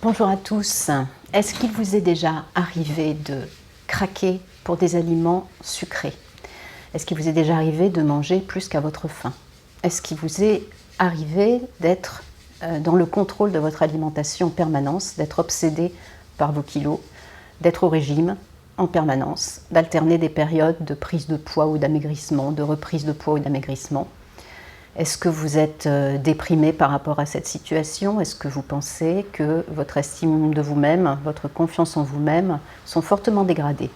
Bonjour à tous. Est-ce qu'il vous est déjà arrivé de craquer pour des aliments sucrés? Est-ce qu'il vous est déjà arrivé de manger plus qu'à votre faim? Est-ce qu'il vous est arrivé d'être dans le contrôle de votre alimentation en permanence, d'être obsédé par vos kilos, d'être au régime en permanence, d'alterner des périodes de prise de poids ou d'amaigrissement, de reprise de poids ou d'amaigrissement? Est-ce que vous êtes déprimé par rapport à cette situation? Est-ce que vous pensez que votre estime de vous-même, votre confiance en vous-même sont fortement dégradées?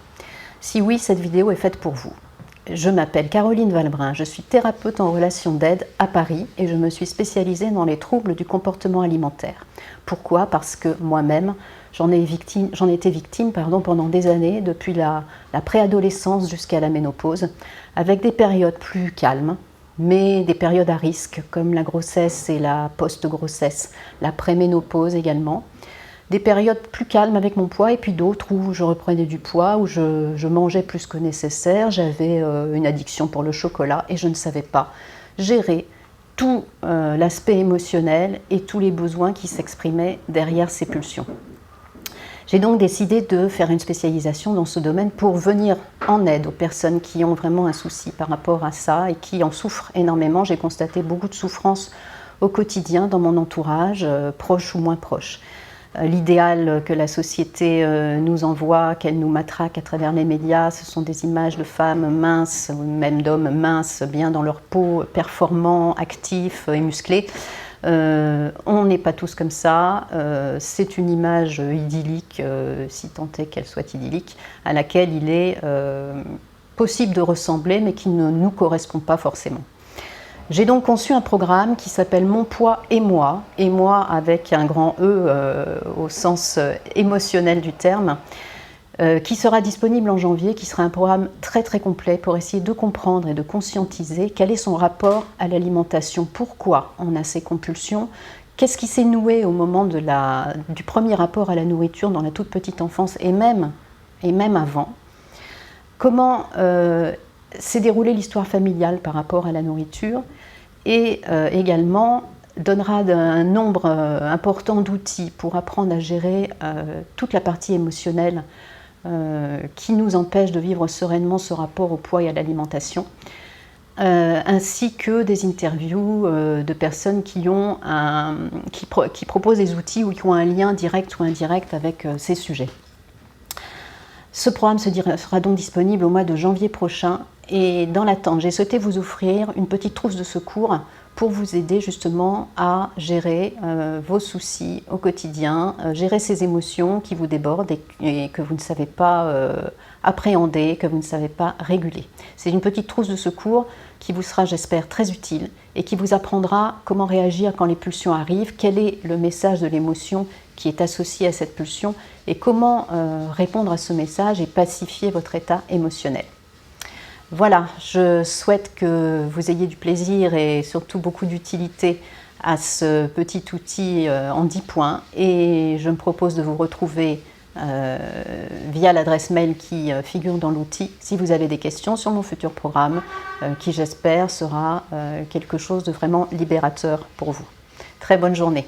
Si oui, cette vidéo est faite pour vous. Je m'appelle Caroline Valbrin, je suis thérapeute en relation d'aide à Paris et je me suis spécialisée dans les troubles du comportement alimentaire. Pourquoi? Parce que moi-même, j'en ai été victime pendant des années, depuis la préadolescence jusqu'à la ménopause, avec des périodes plus calmes, mais des périodes à risque comme la grossesse et la post-grossesse, la préménopause également. Des périodes plus calmes avec mon poids et puis d'autres où je reprenais du poids, où je mangeais plus que nécessaire, j'avais une addiction pour le chocolat et je ne savais pas gérer tout l'aspect émotionnel et tous les besoins qui s'exprimaient derrière ces pulsions. J'ai donc décidé de faire une spécialisation dans ce domaine pour venir en aide aux personnes qui ont vraiment un souci par rapport à ça et qui en souffrent énormément. J'ai constaté beaucoup de souffrance au quotidien dans mon entourage, proche ou moins proche. L'idéal que la société nous envoie, qu'elle nous matraque à travers les médias, ce sont des images de femmes minces, ou même d'hommes minces, bien dans leur peau, performants, actifs et musclés. On n'est pas tous comme ça, c'est une image idyllique, si tant est qu'elle soit idyllique, à laquelle il est possible de ressembler, mais qui ne nous correspond pas forcément. J'ai donc conçu un programme qui s'appelle Mon poids et moi avec un grand E au sens émotionnel du terme, qui sera disponible en janvier, qui sera un programme très complet pour essayer de comprendre et de conscientiser quel est son rapport à l'alimentation, pourquoi on a ces compulsions, qu'est-ce qui s'est noué au moment du premier rapport à la nourriture dans la toute petite enfance et même avant, comment s'est déroulée l'histoire familiale par rapport à la nourriture et également donnera un nombre important d'outils pour apprendre à gérer toute la partie émotionnelle qui nous empêche de vivre sereinement ce rapport au poids et à l'alimentation, ainsi que des interviews de personnes qui proposent des outils ou qui ont un lien direct ou indirect avec ces sujets. Ce programme sera donc disponible au mois de janvier prochain et dans l'attente, j'ai souhaité vous offrir une petite trousse de secours pour vous aider justement à gérer vos soucis au quotidien, gérer ces émotions qui vous débordent et que vous ne savez pas appréhender, que vous ne savez pas réguler. C'est une petite trousse de secours qui vous sera, j'espère, très utile et qui vous apprendra comment réagir quand les pulsions arrivent, quel est le message de l'émotion qui est associé à cette pulsion et comment répondre à ce message et pacifier votre état émotionnel. Voilà, je souhaite que vous ayez du plaisir et surtout beaucoup d'utilité à ce petit outil en 10 points et je me propose de vous retrouver via l'adresse mail qui figure dans l'outil si vous avez des questions sur mon futur programme qui j'espère sera quelque chose de vraiment libérateur pour vous. Très bonne journée.